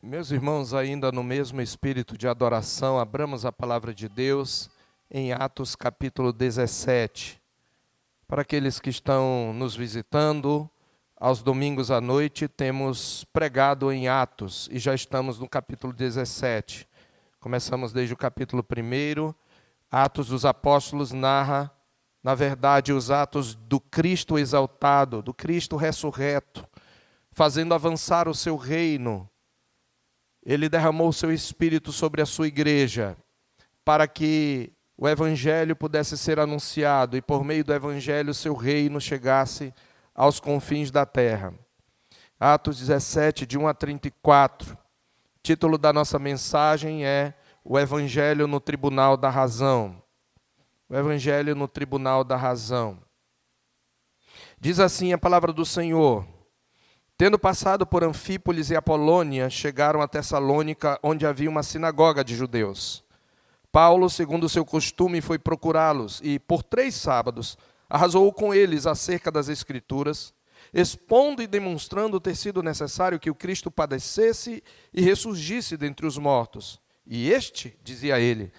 Meus irmãos, ainda no mesmo espírito de adoração, abramos a palavra de Deus em Atos capítulo 17. Para aqueles que estão nos visitando, aos domingos à noite temos pregado em Atos e já estamos no capítulo 17. Começamos desde o capítulo 1. Atos dos Apóstolos narra, na verdade, os atos do Cristo exaltado, do Cristo ressurreto, fazendo avançar o seu reino. Ele derramou o seu Espírito sobre a sua igreja, para que o Evangelho pudesse ser anunciado e por meio do Evangelho o seu reino chegasse aos confins da terra. Atos 17, de 1 a 34. O título da nossa mensagem é O Evangelho no Tribunal da Razão. O Evangelho no Tribunal da Razão. Diz assim a palavra do Senhor: Tendo passado por Anfípolis e Apolônia, chegaram a Tessalônica, onde havia uma sinagoga de judeus. Paulo, segundo o seu costume, foi procurá-los e, por 3 sábados, arrasou com eles acerca das Escrituras, expondo e demonstrando ter sido necessário que o Cristo padecesse e ressurgisse dentre os mortos. E este, dizia ele,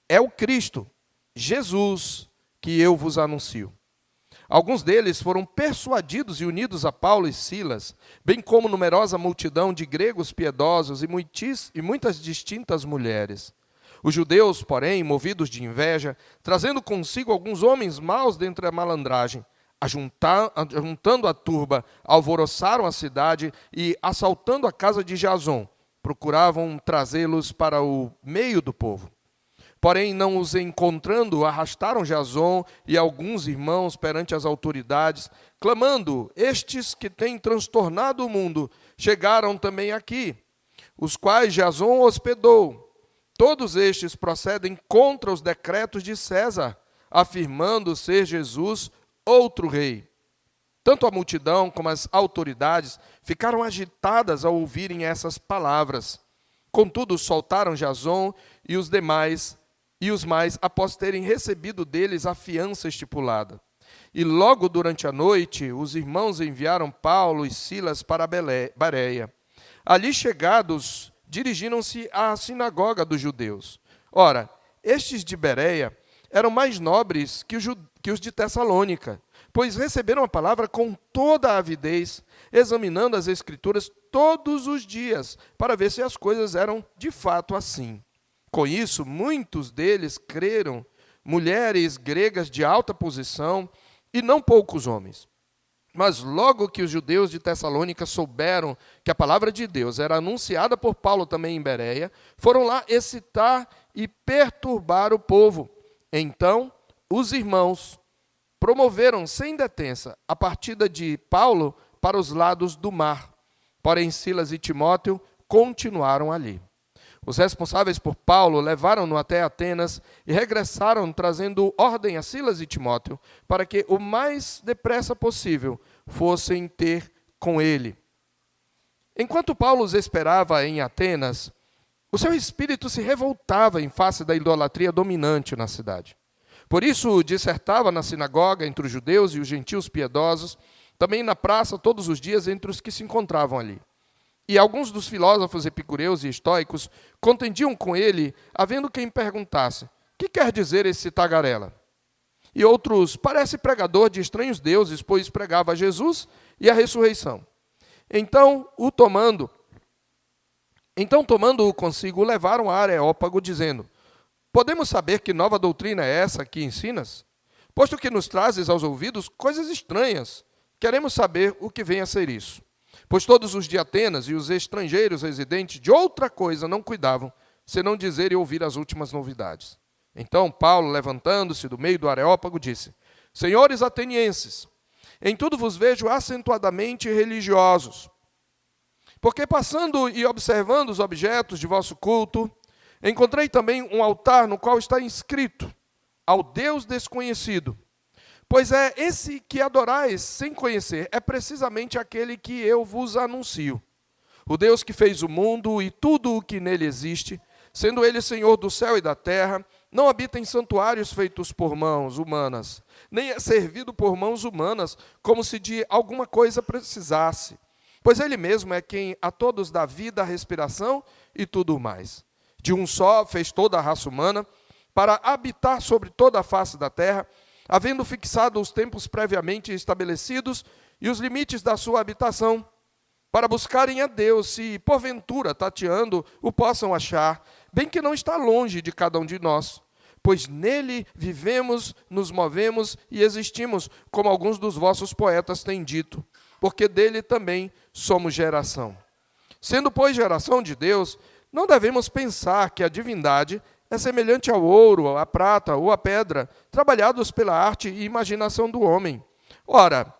é o Cristo, Jesus, que eu vos anuncio. Alguns deles foram persuadidos e unidos a Paulo e Silas, bem como numerosa multidão de gregos piedosos e muitas distintas mulheres. Os judeus, porém, movidos de inveja, trazendo consigo alguns homens maus dentre a malandragem, ajuntando a turba, alvoroçaram a cidade e, assaltando a casa de Jason, procuravam trazê-los para o meio do povo. Porém, não os encontrando, arrastaram Jason e alguns irmãos perante as autoridades, clamando: estes que têm transtornado o mundo chegaram também aqui, os quais Jason hospedou. Todos estes procedem contra os decretos de César, afirmando ser Jesus outro rei. Tanto a multidão como as autoridades ficaram agitadas ao ouvirem essas palavras. Contudo, soltaram Jason e os mais, após terem recebido deles a fiança estipulada. E logo durante a noite, os irmãos enviaram Paulo e Silas para Bereia. Ali chegados, dirigiram-se à sinagoga dos judeus. Ora, estes de Bereia eram mais nobres que os de Tessalônica, pois receberam a palavra com toda a avidez, examinando as Escrituras todos os dias, para ver se as coisas eram de fato assim. Com isso, muitos deles creram, mulheres gregas de alta posição e não poucos homens. Mas logo que os judeus de Tessalônica souberam que a palavra de Deus era anunciada por Paulo também em Bereia, foram lá excitar e perturbar o povo. Então, os irmãos promoveram sem detença a partida de Paulo para os lados do mar. Porém, Silas e Timóteo continuaram ali. Os responsáveis por Paulo levaram-no até Atenas e regressaram trazendo ordem a Silas e Timóteo para que o mais depressa possível fossem ter com ele. Enquanto Paulo os esperava em Atenas, o seu espírito se revoltava em face da idolatria dominante na cidade. Por isso dissertava na sinagoga entre os judeus e os gentios piedosos, também na praça todos os dias entre os que se encontravam ali. E alguns dos filósofos epicureus e estoicos contendiam com ele, havendo quem perguntasse: que quer dizer esse tagarela? E outros: parece pregador de estranhos deuses, pois pregava Jesus e a ressurreição. Então, tomando-o consigo, levaram a Areópago, dizendo: podemos saber que nova doutrina é essa que ensinas? Posto que nos trazes aos ouvidos coisas estranhas, queremos saber o que vem a ser isso. Pois todos os de Atenas e os estrangeiros residentes de outra coisa não cuidavam, senão dizer e ouvir as últimas novidades. Então Paulo, levantando-se do meio do Areópago, disse: senhores atenienses, em tudo vos vejo acentuadamente religiosos. Porque passando e observando os objetos de vosso culto, encontrei também um altar no qual está inscrito: ao Deus desconhecido. Pois é esse que adorais sem conhecer, é precisamente aquele que eu vos anuncio. O Deus que fez o mundo e tudo o que nele existe, sendo ele Senhor do céu e da terra, não habita em santuários feitos por mãos humanas, nem é servido por mãos humanas, como se de alguma coisa precisasse. Pois ele mesmo é quem a todos dá vida, respiração e tudo mais. De um só fez toda a raça humana, para habitar sobre toda a face da terra, havendo fixado os tempos previamente estabelecidos e os limites da sua habitação, para buscarem a Deus, se porventura, tateando, o possam achar, bem que não está longe de cada um de nós, pois nele vivemos, nos movemos e existimos, como alguns dos vossos poetas têm dito, porque dele também somos geração. Sendo, pois, geração de Deus, não devemos pensar que a divindade é semelhante ao ouro, à prata ou à pedra, trabalhados pela arte e imaginação do homem. Ora,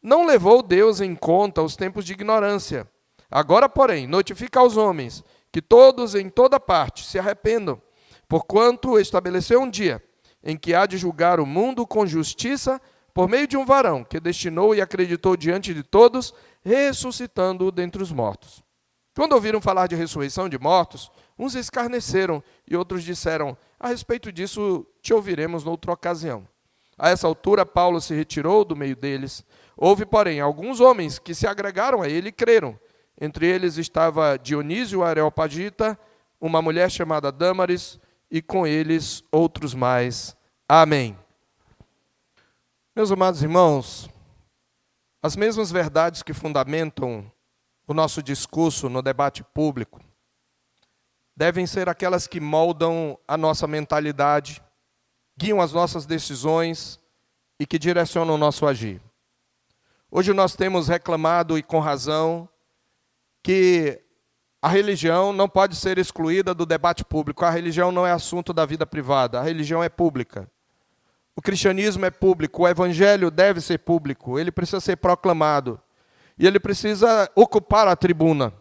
não levou Deus em conta os tempos de ignorância. Agora, porém, notifica aos homens que todos em toda parte se arrependam, porquanto estabeleceu um dia em que há de julgar o mundo com justiça por meio de um varão que destinou e acreditou diante de todos, ressuscitando-o dentre os mortos. Quando ouviram falar de ressurreição de mortos, uns escarneceram e outros disseram, a respeito disso te ouviremos noutra ocasião. A essa altura, Paulo se retirou do meio deles. Houve, porém, alguns homens que se agregaram a ele e creram. Entre eles estava Dionísio Areopagita, uma mulher chamada Dâmaris, e com eles outros mais. Amém. Meus amados irmãos, as mesmas verdades que fundamentam o nosso discurso no debate público devem ser aquelas que moldam a nossa mentalidade, guiam as nossas decisões e que direcionam o nosso agir. Hoje nós temos reclamado, e com razão, que a religião não pode ser excluída do debate público. A religião não é assunto da vida privada, a religião é pública. O cristianismo é público, o evangelho deve ser público, ele precisa ser proclamado. E ele precisa ocupar a tribuna.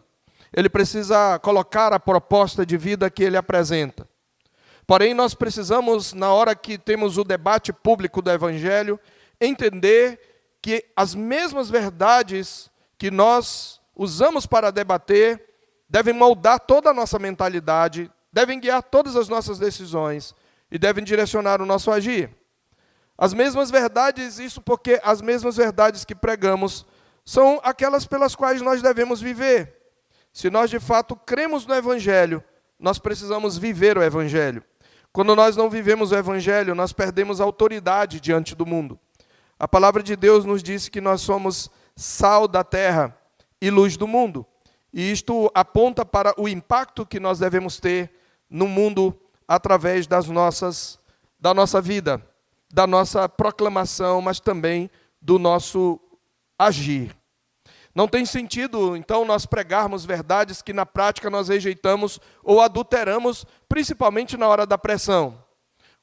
Ele precisa colocar a proposta de vida que ele apresenta. Porém, nós precisamos, na hora que temos o debate público do evangelho, entender que as mesmas verdades que nós usamos para debater devem moldar toda a nossa mentalidade, devem guiar todas as nossas decisões e devem direcionar o nosso agir. As mesmas verdades, isso porque as mesmas verdades que pregamos são aquelas pelas quais nós devemos viver. Se nós de fato cremos no evangelho, nós precisamos viver o evangelho. Quando nós não vivemos o evangelho, nós perdemos a autoridade diante do mundo. A palavra de Deus nos diz que nós somos sal da terra e luz do mundo. E isto aponta para o impacto que nós devemos ter no mundo através da nossa vida, da nossa proclamação, mas também do nosso agir. Não tem sentido, então, nós pregarmos verdades que na prática nós rejeitamos ou adulteramos, principalmente na hora da pressão.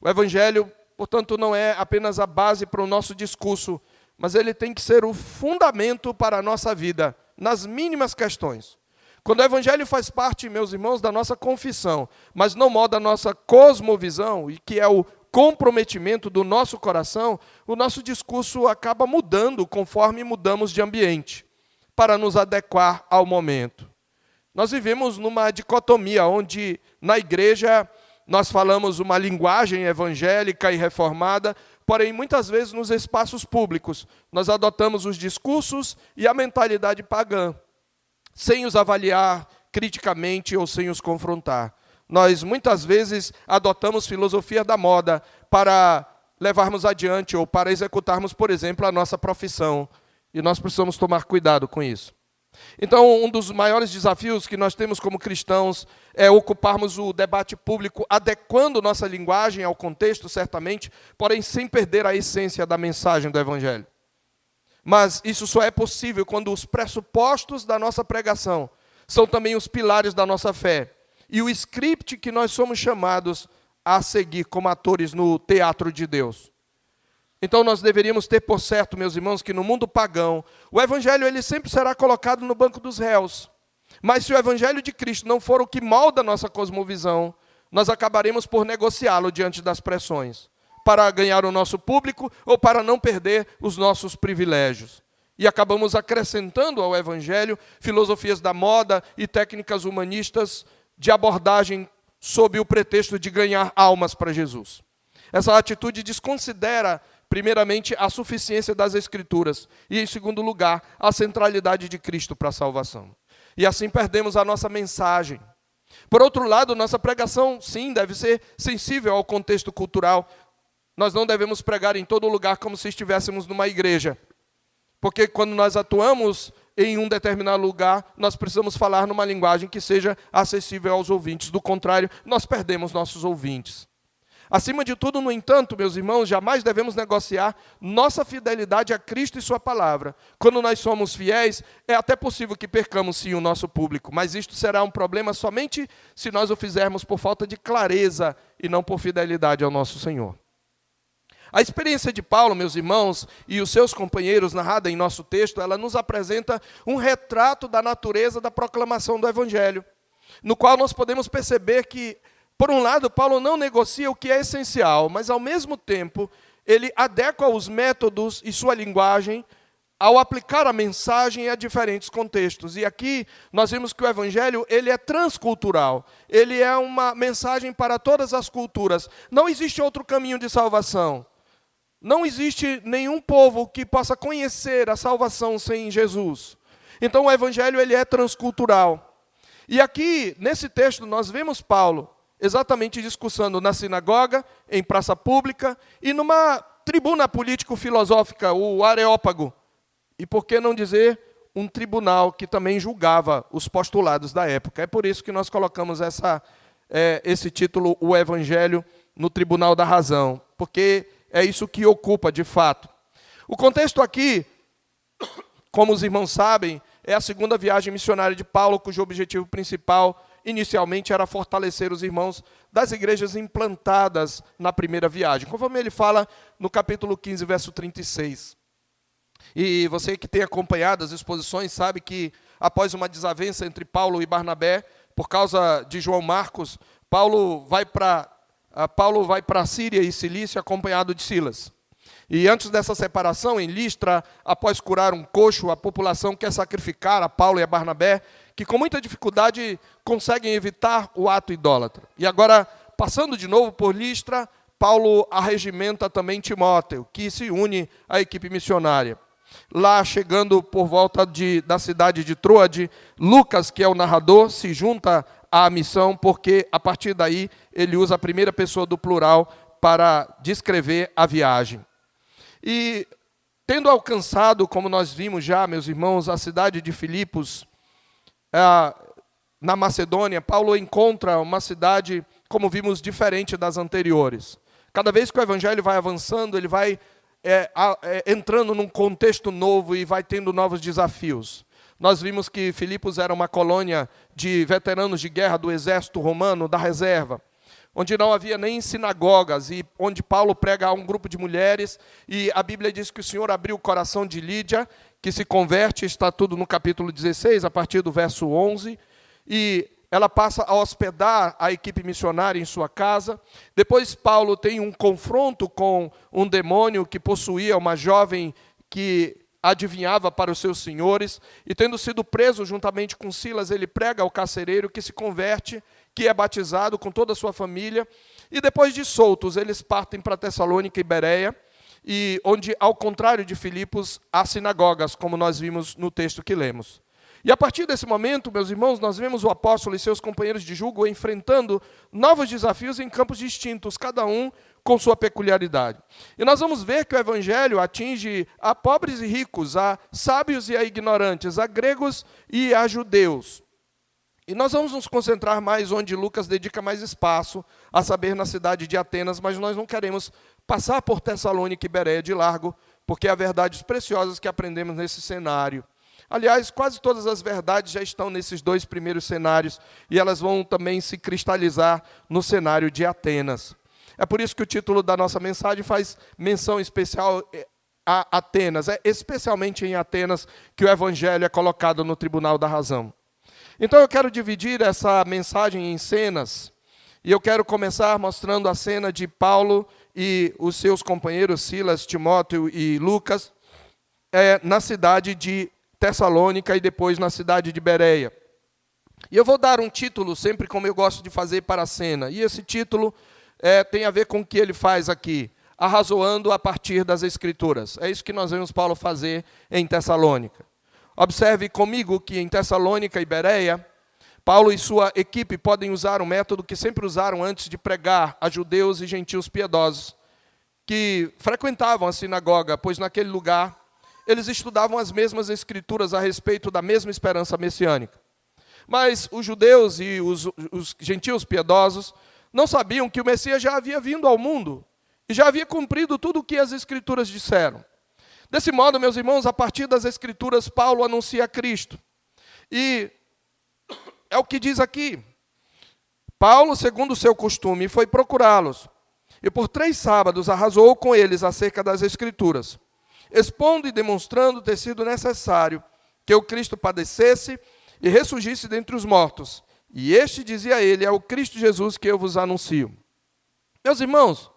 O evangelho, portanto, não é apenas a base para o nosso discurso, mas ele tem que ser o fundamento para a nossa vida, nas mínimas questões. Quando o evangelho faz parte, meus irmãos, da nossa confissão, mas não molda a nossa cosmovisão, e que é o comprometimento do nosso coração, o nosso discurso acaba mudando conforme mudamos de ambiente, para nos adequar ao momento. Nós vivemos numa dicotomia, onde na igreja nós falamos uma linguagem evangélica e reformada, porém muitas vezes nos espaços públicos nós adotamos os discursos e a mentalidade pagã, sem os avaliar criticamente ou sem os confrontar. Nós muitas vezes adotamos filosofia da moda para levarmos adiante ou para executarmos, por exemplo, a nossa profissão. E nós precisamos tomar cuidado com isso. Então, um dos maiores desafios que nós temos como cristãos é ocuparmos o debate público, adequando nossa linguagem ao contexto, certamente, porém sem perder a essência da mensagem do evangelho. Mas isso só é possível quando os pressupostos da nossa pregação são também os pilares da nossa fé. E o script que nós somos chamados a seguir como atores no teatro de Deus. Então nós deveríamos ter por certo, meus irmãos, que no mundo pagão, o evangelho ele sempre será colocado no banco dos réus. Mas se o evangelho de Cristo não for o que molda a nossa cosmovisão, nós acabaremos por negociá-lo diante das pressões, para ganhar o nosso público ou para não perder os nossos privilégios. E acabamos acrescentando ao evangelho filosofias da moda e técnicas humanistas de abordagem sob o pretexto de ganhar almas para Jesus. Essa atitude desconsidera primeiramente, a suficiência das Escrituras e, em segundo lugar, a centralidade de Cristo para a salvação. E assim perdemos a nossa mensagem. Por outro lado, nossa pregação, sim, deve ser sensível ao contexto cultural. Nós não devemos pregar em todo lugar como se estivéssemos numa igreja. Porque quando nós atuamos em um determinado lugar, nós precisamos falar numa linguagem que seja acessível aos ouvintes. Do contrário, nós perdemos nossos ouvintes. Acima de tudo, no entanto, meus irmãos, jamais devemos negociar nossa fidelidade a Cristo e sua palavra. Quando nós somos fiéis, é até possível que percamos sim o nosso público, mas isto será um problema somente se nós o fizermos por falta de clareza e não por fidelidade ao nosso Senhor. A experiência de Paulo, meus irmãos, e os seus companheiros, narrada em nosso texto, ela nos apresenta um retrato da natureza da proclamação do Evangelho, no qual nós podemos perceber que, por um lado, Paulo não negocia o que é essencial, mas, ao mesmo tempo, ele adequa os métodos e sua linguagem ao aplicar a mensagem a diferentes contextos. E aqui nós vimos que o Evangelho ele é transcultural, ele é uma mensagem para todas as culturas. Não existe outro caminho de salvação. Não existe nenhum povo que possa conhecer a salvação sem Jesus. Então o Evangelho ele é transcultural. E aqui, nesse texto, nós vemos Paulo exatamente discursando na sinagoga, em praça pública e numa tribuna político-filosófica, o Areópago. E por que não dizer um tribunal que também julgava os postulados da época. É por isso que nós colocamos esse título, o Evangelho no Tribunal da Razão, porque é isso que ocupa de fato. O contexto aqui, como os irmãos sabem, é a segunda viagem missionária de Paulo, cujo objetivo principal inicialmente era fortalecer os irmãos das igrejas implantadas na primeira viagem, conforme ele fala no capítulo 15, verso 36. E você que tem acompanhado as exposições sabe que após uma desavença entre Paulo e Barnabé, por causa de João Marcos, Paulo vai para a Síria e Cilícia acompanhado de Silas. E antes dessa separação, em Listra, após curar um coxo, a população quer sacrificar a Paulo e a Barnabé, que com muita dificuldade conseguem evitar o ato idólatra. E agora, passando de novo por Listra, Paulo arregimenta também Timóteo, que se une à equipe missionária. Lá, chegando por volta da cidade de Troade, Lucas, que é o narrador, se junta à missão, porque a partir daí ele usa a primeira pessoa do plural para descrever a viagem. E tendo alcançado, como nós vimos já, meus irmãos, a cidade de Filipos, na Macedônia, Paulo encontra uma cidade, como vimos, diferente das anteriores. Cada vez que o evangelho vai avançando, ele vai entrando num contexto novo e vai tendo novos desafios. Nós vimos que Filipos era uma colônia de veteranos de guerra do exército romano, da reserva, onde não havia nem sinagogas, e onde Paulo prega a um grupo de mulheres, e a Bíblia diz que o Senhor abriu o coração de Lídia, que se converte, está tudo no capítulo 16, a partir do verso 11, e ela passa a hospedar a equipe missionária em sua casa. Depois Paulo tem um confronto com um demônio que possuía uma jovem que adivinhava para os seus senhores, e tendo sido preso juntamente com Silas, ele prega ao carcereiro que se converte, que é batizado com toda a sua família, e depois de soltos, eles partem para Tessalônica e Bereia, e onde, ao contrário de Filipos, há sinagogas, como nós vimos no texto que lemos. E a partir desse momento, meus irmãos, nós vemos o apóstolo e seus companheiros de jugo enfrentando novos desafios em campos distintos, cada um com sua peculiaridade. E nós vamos ver que o evangelho atinge a pobres e ricos, a sábios e a ignorantes, a gregos e a judeus. E nós vamos nos concentrar mais onde Lucas dedica mais espaço, a saber, na cidade de Atenas, mas nós não queremos passar por Tessalônica e Bereia de largo, porque há verdades preciosas que aprendemos nesse cenário. Aliás, quase todas as verdades já estão nesses dois primeiros cenários, e elas vão também se cristalizar no cenário de Atenas. É por isso que o título da nossa mensagem faz menção especial a Atenas. É especialmente em Atenas que o evangelho é colocado no tribunal da razão. Então eu quero dividir essa mensagem em cenas, e eu quero começar mostrando a cena de Paulo e os seus companheiros Silas, Timóteo e Lucas, na cidade de Tessalônica e depois na cidade de Bereia. E eu vou dar um título, sempre como eu gosto de fazer para a cena, e esse título tem a ver com o que ele faz aqui. arrazoando a partir das Escrituras. É isso que nós vemos Paulo fazer em Tessalônica. Observe comigo que em Tessalônica e Bereia, Paulo e sua equipe podem usar um método que sempre usaram antes de pregar a judeus e gentios piedosos, que frequentavam a sinagoga, pois naquele lugar eles estudavam as mesmas Escrituras a respeito da mesma esperança messiânica. Mas os judeus e os gentios piedosos não sabiam que o Messias já havia vindo ao mundo e já havia cumprido tudo o que as Escrituras disseram. Desse modo, meus irmãos, a partir das Escrituras, Paulo anuncia Cristo. E é o que diz aqui. Paulo, segundo o seu costume, foi procurá-los. E por 3 sábados arrasou com eles acerca das Escrituras, expondo e demonstrando ter sido necessário que o Cristo padecesse e ressurgisse dentre os mortos. E este, dizia ele, é o Cristo Jesus que eu vos anuncio. Meus irmãos,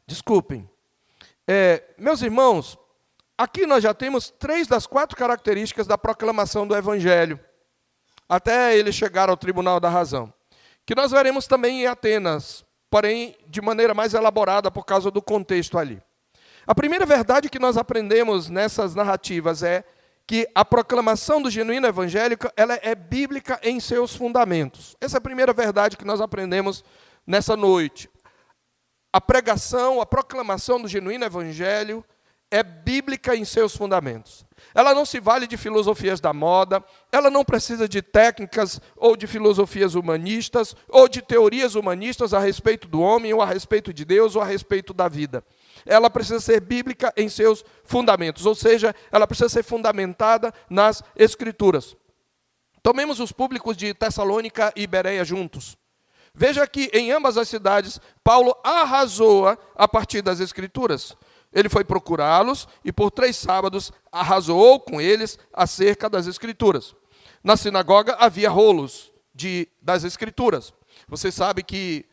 desculpem. Meus irmãos, aqui nós já temos 3 das 4 características da proclamação do Evangelho, até ele chegar ao tribunal da razão, que nós veremos também em Atenas, porém de maneira mais elaborada por causa do contexto ali. A primeira verdade que nós aprendemos nessas narrativas é que a proclamação do genuíno evangélico ela é bíblica em seus fundamentos. Essa é a primeira verdade que nós aprendemos nessa noite. A pregação, a proclamação do genuíno evangelho é bíblica em seus fundamentos. Ela não se vale de filosofias da moda, ela não precisa de técnicas ou de filosofias humanistas, ou de teorias humanistas a respeito do homem, ou a respeito de Deus, ou a respeito da vida. Ela precisa ser bíblica em seus fundamentos, ou seja, ela precisa ser fundamentada nas Escrituras. Tomemos os públicos de Tessalônica e Bereia juntos. Veja que em ambas as cidades, Paulo arrasou a partir das Escrituras. Ele foi procurá-los e por 3 sábados arrasou com eles acerca das Escrituras. Na sinagoga havia rolos das Escrituras. Você sabe que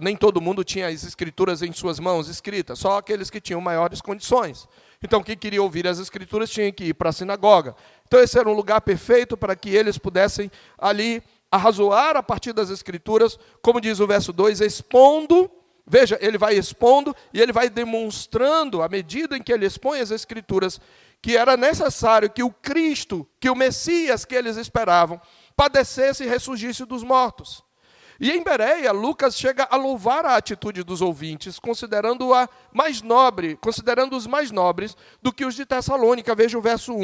nem todo mundo tinha as Escrituras em suas mãos escritas, só aqueles que tinham maiores condições. Então, quem queria ouvir as Escrituras tinha que ir para a sinagoga. Então, esse era um lugar perfeito para que eles pudessem ali arrazoar a partir das Escrituras, como diz o verso 2, expondo. Veja, ele vai expondo e ele vai demonstrando, à medida em que ele expõe as Escrituras, que era necessário que o Cristo, que o Messias que eles esperavam, padecesse e ressurgisse dos mortos. E em Bereia, Lucas chega a louvar a atitude dos ouvintes, considerando-a mais nobre, considerando-os mais nobres do que os de Tessalônica. Veja o verso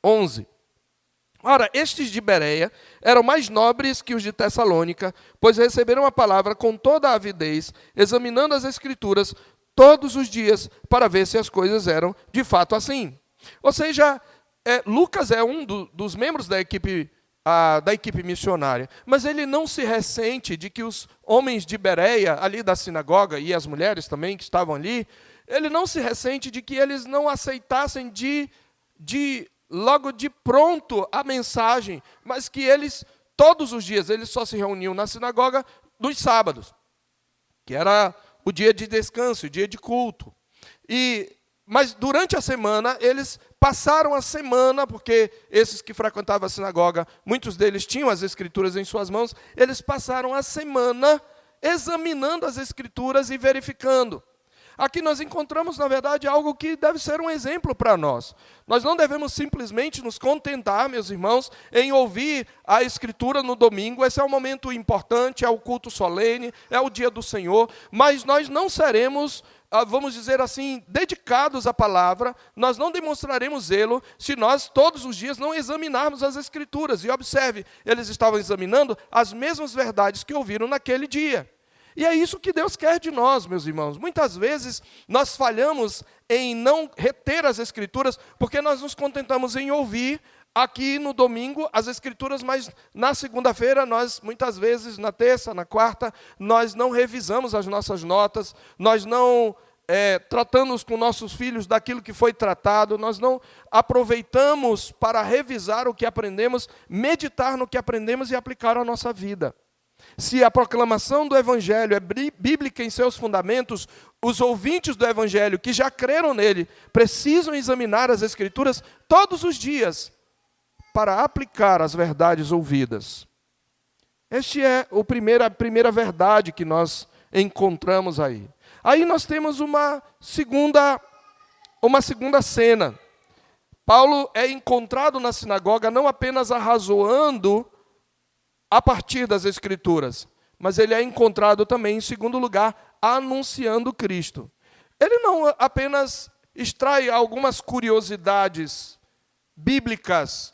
11. Ora, estes de Bereia eram mais nobres que os de Tessalônica, pois receberam a palavra com toda a avidez, examinando as Escrituras todos os dias, para ver se as coisas eram de fato assim. Ou seja, Lucas é um dos membros da equipe missionária, mas ele não se ressente de que os homens de Bereia, ali da sinagoga, e as mulheres também que estavam ali, ele não se ressente de que eles não aceitassem logo de pronto a mensagem, mas que eles, todos os dias, eles só se reuniam na sinagoga nos sábados, que era o dia de descanso, o dia de culto. Mas durante a semana, eles passaram a semana, porque esses que frequentavam a sinagoga, muitos deles tinham as Escrituras em suas mãos, eles passaram a semana examinando as Escrituras e verificando. Aqui nós encontramos, na verdade, algo que deve ser um exemplo para nós. Nós não devemos simplesmente nos contentar, meus irmãos, em ouvir a Escritura no domingo. Esse é um momento importante, é o culto solene, é o dia do Senhor, mas nós não seremos, vamos dizer assim, dedicados à palavra, nós não demonstraremos zelo se nós todos os dias não examinarmos as Escrituras. E observe, eles estavam examinando as mesmas verdades que ouviram naquele dia. E é isso que Deus quer de nós, meus irmãos. Muitas vezes nós falhamos em não reter as Escrituras, porque nós nos contentamos em ouvir aqui no domingo as Escrituras, mas na segunda-feira nós, muitas vezes, na terça, na quarta, nós não revisamos as nossas notas, nós não tratamos com nossos filhos daquilo que foi tratado, nós não aproveitamos para revisar o que aprendemos, meditar no que aprendemos e aplicar à nossa vida. Se a proclamação do Evangelho é bíblica em seus fundamentos, os ouvintes do Evangelho que já creram nele precisam examinar as Escrituras todos os dias para aplicar as verdades ouvidas. Esta é a primeira verdade que nós encontramos aí. Aí nós temos uma segunda cena. Paulo é encontrado na sinagoga não apenas arrazoando a partir das Escrituras, mas ele é encontrado também, em segundo lugar, anunciando Cristo. Ele não apenas extrai algumas curiosidades bíblicas,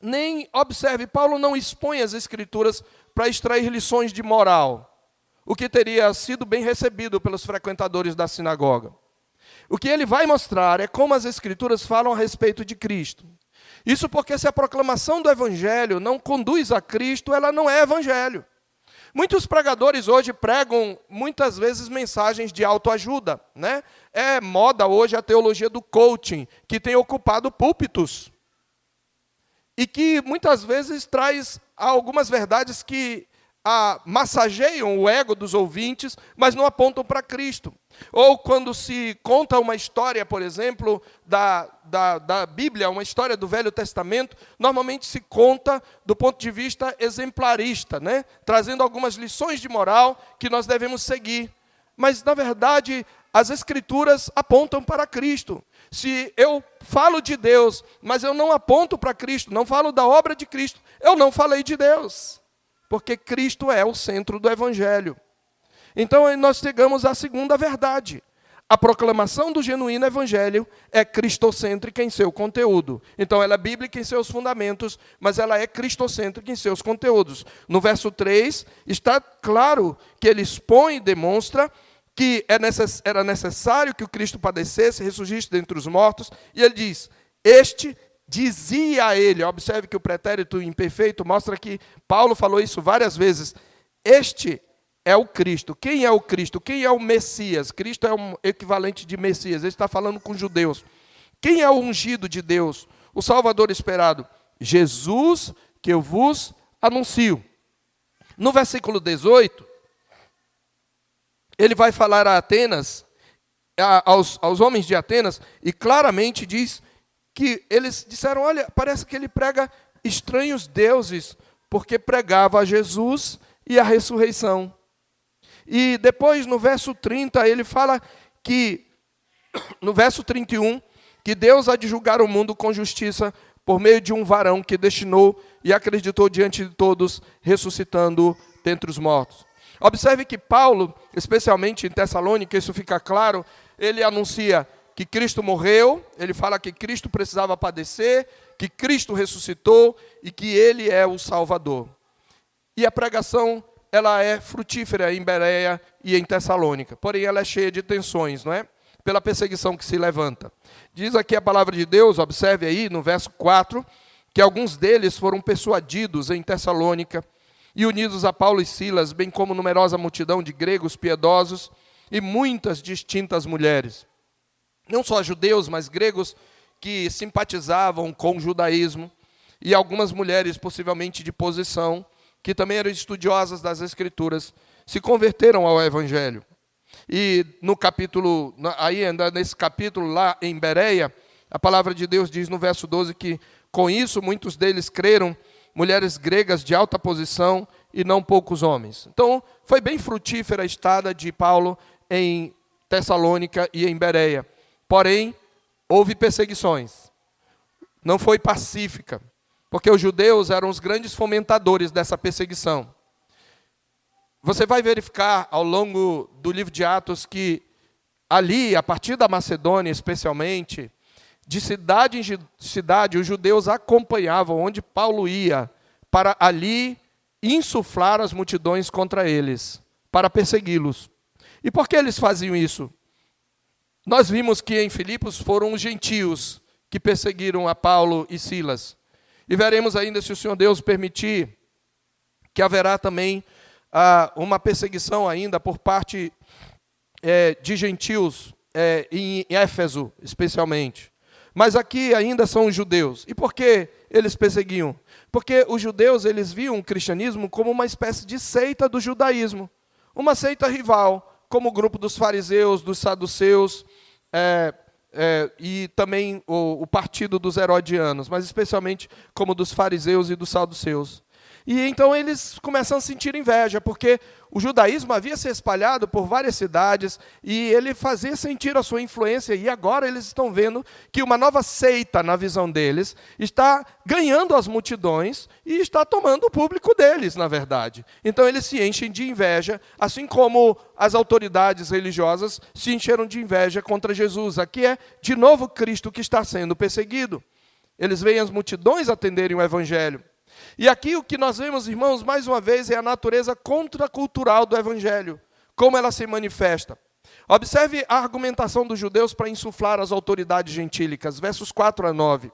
nem, observe, Paulo não expõe as Escrituras para extrair lições de moral, o que teria sido bem recebido pelos frequentadores da sinagoga. O que ele vai mostrar é como as Escrituras falam a respeito de Cristo. Isso porque se a proclamação do Evangelho não conduz a Cristo, ela não é Evangelho. Muitos pregadores hoje pregam, muitas vezes, mensagens de autoajuda, né? É moda hoje a teologia do coaching, que tem ocupado púlpitos. E que muitas vezes traz algumas verdades que massageiam o ego dos ouvintes, mas não apontam para Cristo. Ou quando se conta uma história, por exemplo, da Bíblia, uma história do Velho Testamento, normalmente se conta do ponto de vista exemplarista, né? Trazendo algumas lições de moral que nós devemos seguir. Mas, na verdade, as Escrituras apontam para Cristo. Se eu falo de Deus, mas eu não aponto para Cristo, não falo da obra de Cristo, eu não falei de Deus. Porque Cristo é o centro do Evangelho. Então, aí nós chegamos à segunda verdade. A proclamação do genuíno Evangelho é cristocêntrica em seu conteúdo. Então, ela é bíblica em seus fundamentos, mas ela é cristocêntrica em seus conteúdos. No verso 3, está claro que ele expõe e demonstra que era necessário que o Cristo padecesse, ressurgisse dentre os mortos, e ele diz, este dizia a ele, observe que o pretérito imperfeito mostra que Paulo falou isso várias vezes, este é o Cristo. Quem é o Cristo? Quem é o Messias? Cristo é um equivalente de Messias, ele está falando com judeus. Quem é o ungido de Deus? O Salvador esperado? Jesus, que eu vos anuncio. No versículo 18, ele vai falar a Atenas, aos homens de Atenas, e claramente diz que eles disseram, olha, parece que ele prega estranhos deuses, porque pregava a Jesus e a ressurreição. E depois, no verso 30, ele fala que, no verso 31, que Deus há de julgar o mundo com justiça por meio de um varão que destinou e acreditou diante de todos, ressuscitando dentre os mortos. Observe que Paulo, especialmente em Tessalônica, isso fica claro, ele anuncia que Cristo morreu, ele fala que Cristo precisava padecer, que Cristo ressuscitou e que ele é o Salvador. E a pregação, ela é frutífera em Bereia e em Tessalônica, porém ela é cheia de tensões, não é? Pela perseguição que se levanta. Diz aqui a palavra de Deus, observe aí no verso 4, que alguns deles foram persuadidos em Tessalônica e unidos a Paulo e Silas, bem como numerosa multidão de gregos piedosos e muitas distintas mulheres. Não só judeus, mas gregos que simpatizavam com o judaísmo, e algumas mulheres, possivelmente de posição, que também eram estudiosas das Escrituras, se converteram ao Evangelho. E no capítulo, ainda nesse capítulo lá em Bereia, a palavra de Deus diz no verso 12 que com isso muitos deles creram, mulheres gregas de alta posição e não poucos homens. Então, foi bem frutífera a estada de Paulo em Tessalônica e em Bereia. Porém, houve perseguições. Não foi pacífica, porque os judeus eram os grandes fomentadores dessa perseguição. Você vai verificar ao longo do livro de Atos que ali, a partir da Macedônia especialmente, de cidade em cidade, os judeus acompanhavam onde Paulo ia, para ali insuflar as multidões contra eles, para persegui-los. E por que eles faziam isso? Nós vimos que em Filipos foram os gentios que perseguiram a Paulo e Silas. E veremos ainda, se o Senhor Deus permitir, que haverá também uma perseguição ainda por parte de gentios, em Éfeso especialmente. Mas aqui ainda são os judeus. E por que eles perseguiam? Porque os judeus eles viam o cristianismo como uma espécie de seita do judaísmo. Uma seita rival, como o grupo dos fariseus, dos saduceus, e também o partido dos herodianos, mas especialmente como dos fariseus e dos saduceus. E então eles começam a sentir inveja, porque o judaísmo havia se espalhado por várias cidades e ele fazia sentir a sua influência. E agora eles estão vendo que uma nova seita, na visão deles, está ganhando as multidões e está tomando o público deles, na verdade. Então eles se enchem de inveja, assim como as autoridades religiosas se encheram de inveja contra Jesus. Aqui é, de novo, Cristo que está sendo perseguido. Eles veem as multidões atenderem o evangelho. E aqui o que nós vemos, irmãos, mais uma vez, é a natureza contracultural do evangelho, como ela se manifesta. Observe a argumentação dos judeus para insuflar as autoridades gentílicas, versos 4 a 9.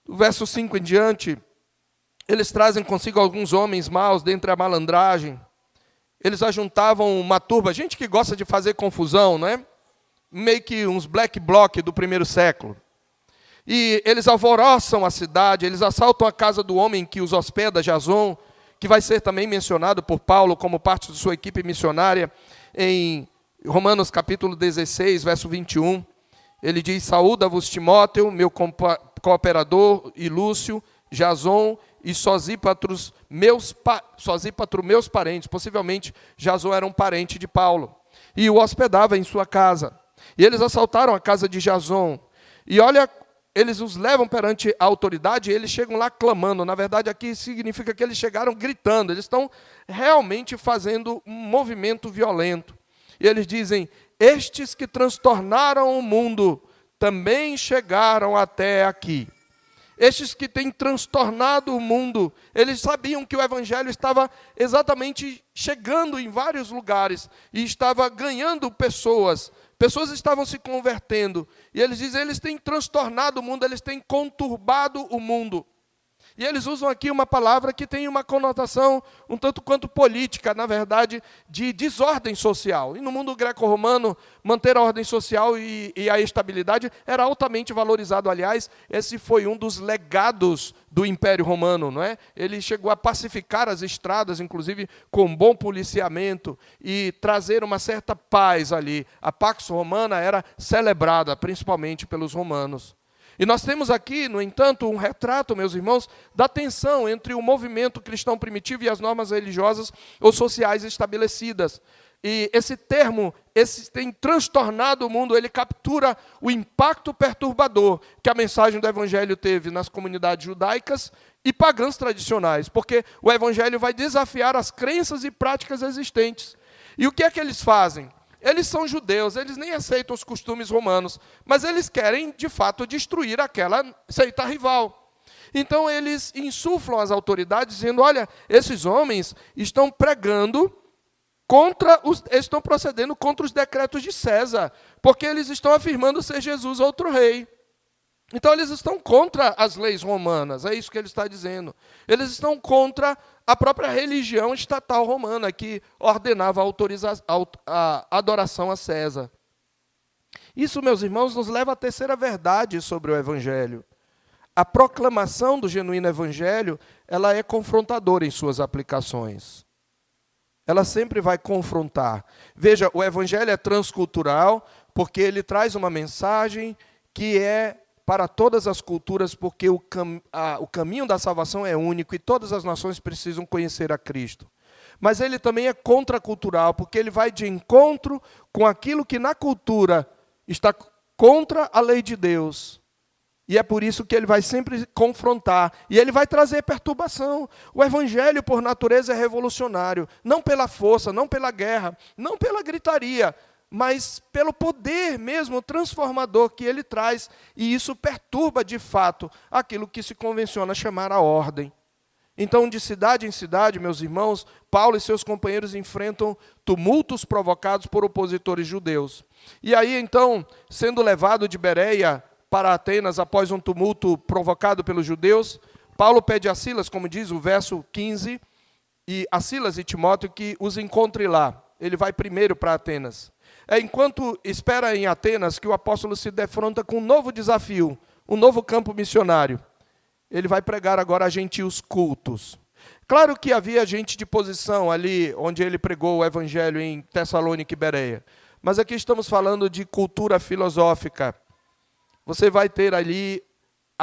Do verso 5 em diante, eles trazem consigo alguns homens maus dentre a malandragem. Eles ajuntavam uma turba, gente que gosta de fazer confusão, não é? Meio que uns black bloc do primeiro século. E eles alvoroçam a cidade, eles assaltam a casa do homem que os hospeda, Jason, que vai ser também mencionado por Paulo como parte de sua equipe missionária em Romanos capítulo 16, verso 21. Ele diz: saúda-vos Timóteo, meu cooperador, e Lúcio, Jason e Sosípatro, meus parentes. Possivelmente Jason era um parente de Paulo. E o hospedava em sua casa. E eles assaltaram a casa de Jason. E olha, eles os levam perante a autoridade e eles chegam lá clamando. Na verdade, aqui significa que eles chegaram gritando. Eles estão realmente fazendo um movimento violento. E eles dizem: estes que transtornaram o mundo também chegaram até aqui. Estes que têm transtornado o mundo, eles sabiam que o evangelho estava exatamente chegando em vários lugares e estava ganhando pessoas. Pessoas estavam se convertendo. E eles dizem, eles têm transtornado o mundo, eles têm conturbado o mundo. E eles usam aqui uma palavra que tem uma conotação um tanto quanto política, na verdade, de desordem social. E no mundo greco-romano, manter a ordem social e a estabilidade era altamente valorizado. Aliás, esse foi um dos legados do Império Romano, não é? Ele chegou a pacificar as estradas, inclusive com bom policiamento, e trazer uma certa paz ali. A Pax Romana era celebrada, principalmente pelos romanos. E nós temos aqui, no entanto, um retrato, meus irmãos, da tensão entre o movimento cristão primitivo e as normas religiosas ou sociais estabelecidas. E esse termo, esse tem transtornado o mundo, ele captura o impacto perturbador que a mensagem do evangelho teve nas comunidades judaicas e pagãs tradicionais, porque o evangelho vai desafiar as crenças e práticas existentes. E o que é que eles fazem? Eles são judeus, eles nem aceitam os costumes romanos, mas eles querem, de fato, destruir aquela seita rival. Então, eles insuflam as autoridades, dizendo, olha, esses homens estão pregando estão procedendo contra os decretos de César, porque eles estão afirmando ser Jesus outro rei. Então, eles estão contra as leis romanas, é isso que ele está dizendo. Eles estão contra a própria religião estatal romana, que ordenava a adoração a César. Isso, meus irmãos, nos leva à terceira verdade sobre o Evangelho. A proclamação do genuíno Evangelho, ela é confrontadora em suas aplicações. Ela sempre vai confrontar. Veja, o Evangelho é transcultural, porque ele traz uma mensagem que é para todas as culturas, porque o caminho da salvação é único e todas as nações precisam conhecer a Cristo. Mas ele também é contracultural, porque ele vai de encontro com aquilo que na cultura está contra a lei de Deus. E é por isso que ele vai sempre confrontar. E ele vai trazer perturbação. O evangelho, por natureza, é revolucionário. Não pela força, não pela guerra, não pela gritaria, mas pelo poder mesmo transformador que ele traz. E isso perturba, de fato, aquilo que se convenciona chamar a ordem. Então, de cidade em cidade, meus irmãos, Paulo e seus companheiros enfrentam tumultos provocados por opositores judeus. E aí, então, sendo levado de Bereia para Atenas, após um tumulto provocado pelos judeus, Paulo pede a Silas, como diz o verso 15, e a Silas e Timóteo que os encontre lá. Ele vai primeiro para Atenas. Enquanto espera em Atenas que o apóstolo se defronta com um novo desafio, um novo campo missionário. Ele vai pregar agora a gentios cultos. Claro que havia gente de posição ali, onde ele pregou o evangelho em Tessalônica e Bereia. Mas aqui estamos falando de cultura filosófica. Você vai ter ali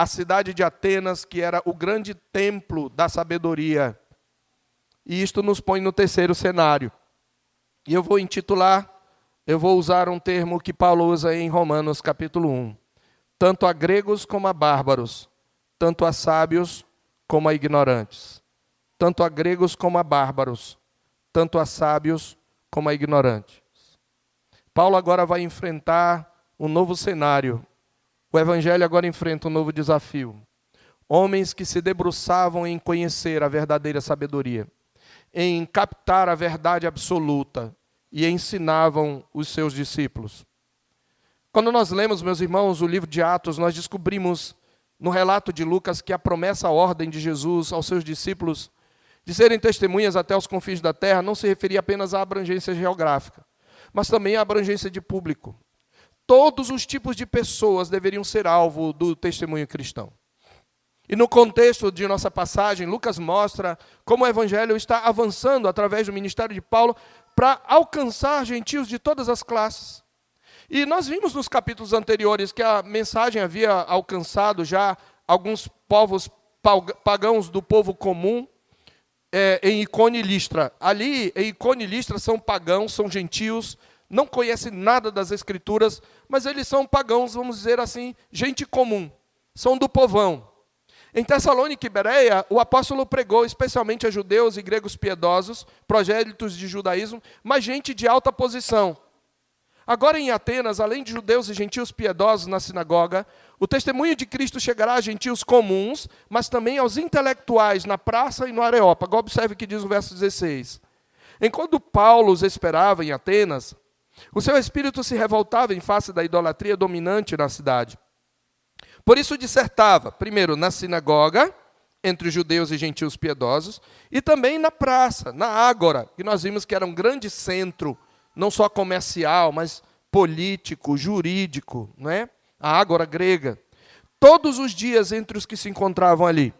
a cidade de Atenas, que era o grande templo da sabedoria. E isto nos põe no terceiro cenário. E eu vou usar um termo que Paulo usa em Romanos capítulo 1. Tanto a gregos como a bárbaros, tanto a sábios como a ignorantes. Tanto a gregos como a bárbaros, tanto a sábios como a ignorantes. Paulo agora vai enfrentar um novo cenário. O evangelho agora enfrenta um novo desafio. Homens que se debruçavam em conhecer a verdadeira sabedoria, em captar a verdade absoluta e ensinavam os seus discípulos. Quando nós lemos, meus irmãos, o livro de Atos, nós descobrimos no relato de Lucas que a promessa, a ordem de Jesus aos seus discípulos de serem testemunhas até os confins da terra não se referia apenas à abrangência geográfica, mas também à abrangência de público. Todos os tipos de pessoas deveriam ser alvo do testemunho cristão. E no contexto de nossa passagem, Lucas mostra como o evangelho está avançando através do ministério de Paulo para alcançar gentios de todas as classes. E nós vimos nos capítulos anteriores que a mensagem havia alcançado já alguns povos pagãos do povo comum em Icônio e Listra. Ali, em Icônio e Listra, são pagãos, são gentios, não conhecem nada das Escrituras, mas eles são pagãos, vamos dizer assim, gente comum, são do povão. Em Tessalônica e Bereia, o apóstolo pregou especialmente a judeus e gregos piedosos, prosélitos de judaísmo, mas gente de alta posição. Agora em Atenas, além de judeus e gentios piedosos na sinagoga, o testemunho de Cristo chegará a gentios comuns, mas também aos intelectuais na praça e no Areópago. Observe o que diz o verso 16. Enquanto Paulo os esperava em Atenas, o seu espírito se revoltava em face da idolatria dominante na cidade. Por isso dissertava, primeiro na sinagoga, entre os judeus e gentios piedosos, e também na praça, na ágora, que nós vimos que era um grande centro, não só comercial, mas político, jurídico, não é? A ágora grega. Todos os dias entre os que se encontravam ali.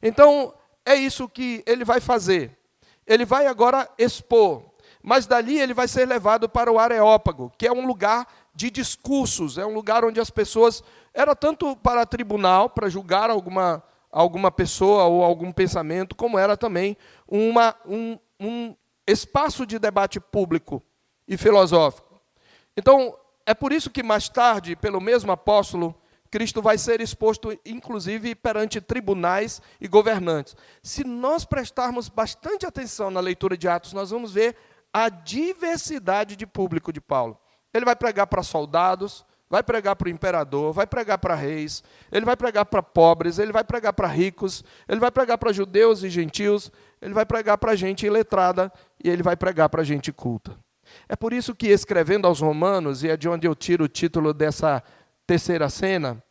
Então, é isso que ele vai fazer. Ele vai agora expor, mas dali ele vai ser levado para o Areópago, que é um lugar de discursos, é um lugar onde as pessoas... Era tanto para tribunal, para julgar alguma pessoa ou algum pensamento, como era também um espaço de debate público e filosófico. Então, é por isso que mais tarde, pelo mesmo apóstolo, Cristo vai ser exposto, inclusive, perante tribunais e governantes. Se nós prestarmos bastante atenção na leitura de Atos, nós vamos ver a diversidade de público de Paulo. Ele vai pregar para soldados, vai pregar para o imperador, vai pregar para reis, ele vai pregar para pobres, ele vai pregar para ricos, ele vai pregar para judeus e gentios, ele vai pregar para gente iletrada e ele vai pregar para gente culta. É por isso que, escrevendo aos Romanos, e é de onde eu tiro o título dessa terceira cena,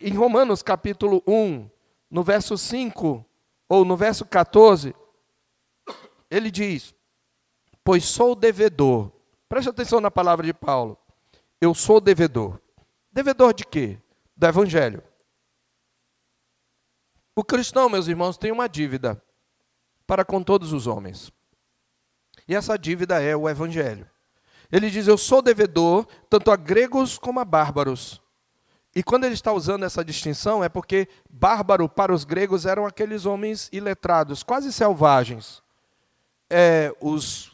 em Romanos capítulo 1, no verso 5, ou no verso 14, ele diz, pois sou devedor. Preste atenção na palavra de Paulo. Eu sou devedor. Devedor de quê? Do evangelho. O cristão, meus irmãos, tem uma dívida para com todos os homens. E essa dívida é o evangelho. Ele diz, eu sou devedor tanto a gregos como a bárbaros. E quando ele está usando essa distinção, é porque bárbaro para os gregos eram aqueles homens iletrados, quase selvagens.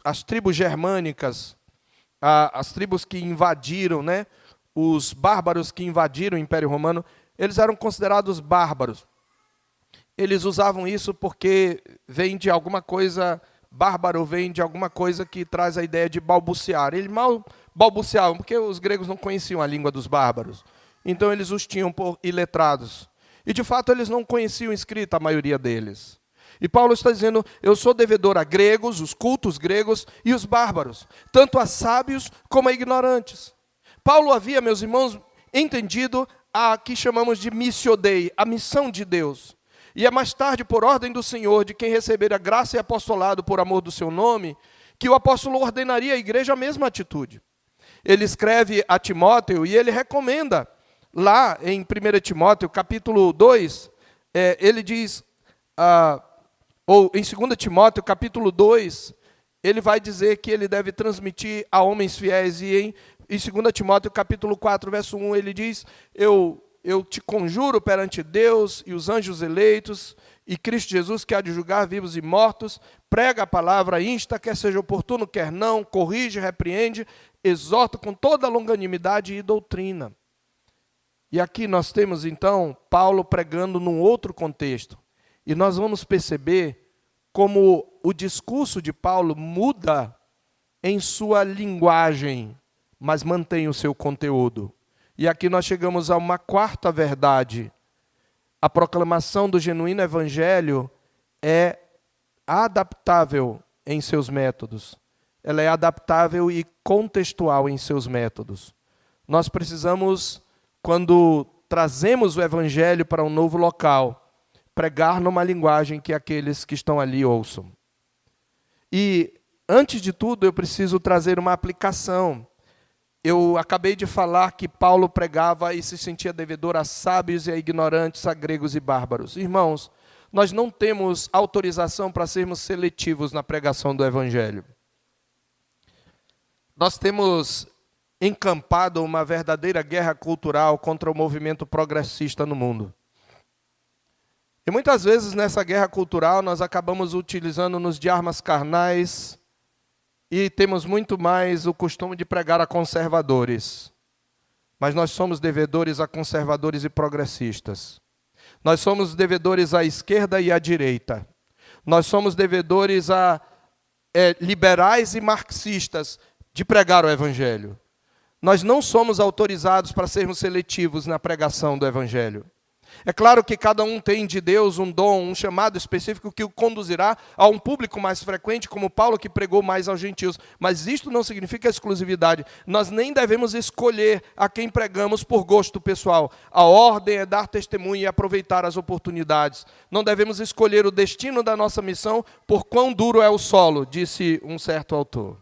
As tribos germânicas, as tribos que invadiram, né, os bárbaros que invadiram o Império Romano, eles eram considerados bárbaros. Eles usavam isso porque vem de alguma coisa, bárbaro vem de alguma coisa que traz a ideia de balbuciar. Eles mal balbuciavam, porque os gregos não conheciam a língua dos bárbaros. Então eles os tinham por iletrados. E de fato eles não conheciam escrita, a maioria deles. E Paulo está dizendo, eu sou devedor a gregos, os cultos gregos e os bárbaros, tanto a sábios como a ignorantes. Paulo havia, meus irmãos, entendido a que chamamos de missio Dei, a missão de Deus. E é mais tarde, por ordem do Senhor, de quem receber a graça e apostolado por amor do seu nome, que o apóstolo ordenaria à igreja a mesma atitude. Ele escreve a Timóteo e ele recomenda, lá em 1 Timóteo, capítulo 2, ele diz... ou em 2 Timóteo, capítulo 2, ele vai dizer que ele deve transmitir a homens fiéis. E em 2 Timóteo, capítulo 4, verso 1, ele diz, eu eu te conjuro perante Deus e os anjos eleitos e Cristo Jesus, que há de julgar vivos e mortos, prega a palavra, insta, quer seja oportuno, quer não, corrige, repreende, exorta com toda longanimidade e doutrina. E aqui nós temos, então, Paulo pregando num outro contexto. E nós vamos perceber como o discurso de Paulo muda em sua linguagem, mas mantém o seu conteúdo. E aqui nós chegamos a uma quarta verdade. A proclamação do genuíno evangelho é adaptável em seus métodos. Ela é adaptável e contextual em seus métodos. Nós precisamos, quando trazemos o evangelho para um novo local, pregar numa linguagem que aqueles que estão ali ouçam. E, antes de tudo, eu preciso trazer uma aplicação. Eu acabei de falar que Paulo pregava e se sentia devedor a sábios e a ignorantes, a gregos e bárbaros. Irmãos, nós não temos autorização para sermos seletivos na pregação do evangelho. Nós temos encampado uma verdadeira guerra cultural contra o movimento progressista no mundo. E muitas vezes nessa guerra cultural nós acabamos utilizando-nos de armas carnais e temos muito mais o costume de pregar a conservadores. Mas nós somos devedores a conservadores e progressistas. Nós somos devedores à esquerda e à direita. Nós somos devedores a liberais e marxistas de pregar o evangelho. Nós não somos autorizados para sermos seletivos na pregação do evangelho. É claro que cada um tem de Deus um dom, um chamado específico que o conduzirá a um público mais frequente, como Paulo, que pregou mais aos gentios. Mas isto não significa exclusividade. Nós nem devemos escolher a quem pregamos por gosto pessoal. A ordem é dar testemunho e aproveitar as oportunidades. Não devemos escolher o destino da nossa missão por quão duro é o solo, disse um certo autor.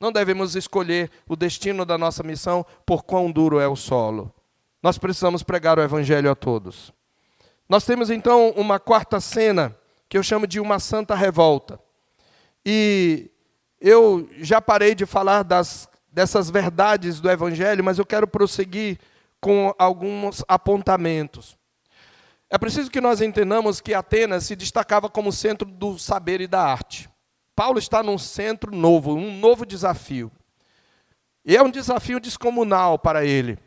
Não devemos escolher o destino da nossa missão por quão duro é o solo. Nós precisamos pregar o evangelho a todos. Nós temos então uma quarta cena, que eu chamo de uma santa revolta. E eu já parei de falar dessas verdades do evangelho, mas eu quero prosseguir com alguns apontamentos. É preciso que nós entendamos que Atenas se destacava como centro do saber e da arte. Paulo está num centro novo, um novo desafio. E é um desafio descomunal para ele.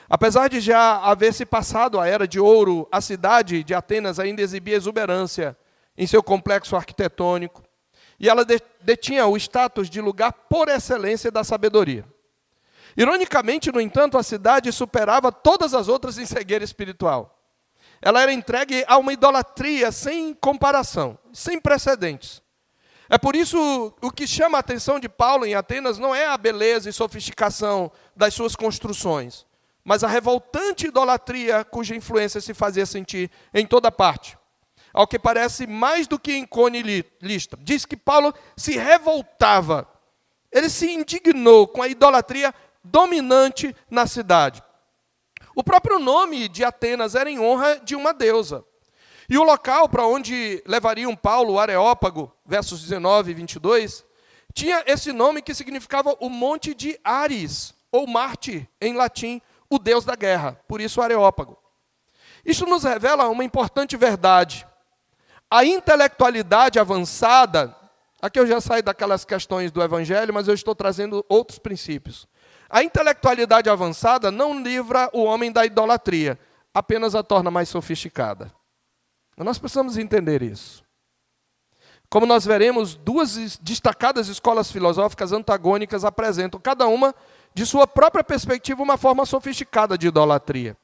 Apesar de já haver se passado a era de ouro, a cidade de Atenas ainda exibia exuberância em seu complexo arquitetônico. E ela detinha o status de lugar por excelência da sabedoria. Ironicamente, no entanto, a cidade superava todas as outras em cegueira espiritual. Ela era entregue a uma idolatria sem comparação, sem precedentes. É por isso o que chama a atenção de Paulo em Atenas não é a beleza e sofisticação das suas construções, mas a revoltante idolatria cuja influência se fazia sentir em toda parte. Ao que parece mais do que em Icônio e Listra. Diz que Paulo se revoltava. Ele se indignou com a idolatria dominante na cidade. O próprio nome de Atenas era em honra de uma deusa. E o local para onde levariam Paulo, o Areópago, versos 19 e 22, tinha esse nome que significava o Monte de Ares, ou Marte, em latim, o deus da guerra, por isso o Areópago. Isso nos revela uma importante verdade. A intelectualidade avançada, aqui eu já saio daquelas questões do evangelho, mas eu estou trazendo outros princípios. A intelectualidade avançada não livra o homem da idolatria, apenas a torna mais sofisticada. Nós precisamos entender isso. Como nós veremos, duas destacadas escolas filosóficas antagônicas apresentam, cada uma, de sua própria perspectiva, uma forma sofisticada de idolatria.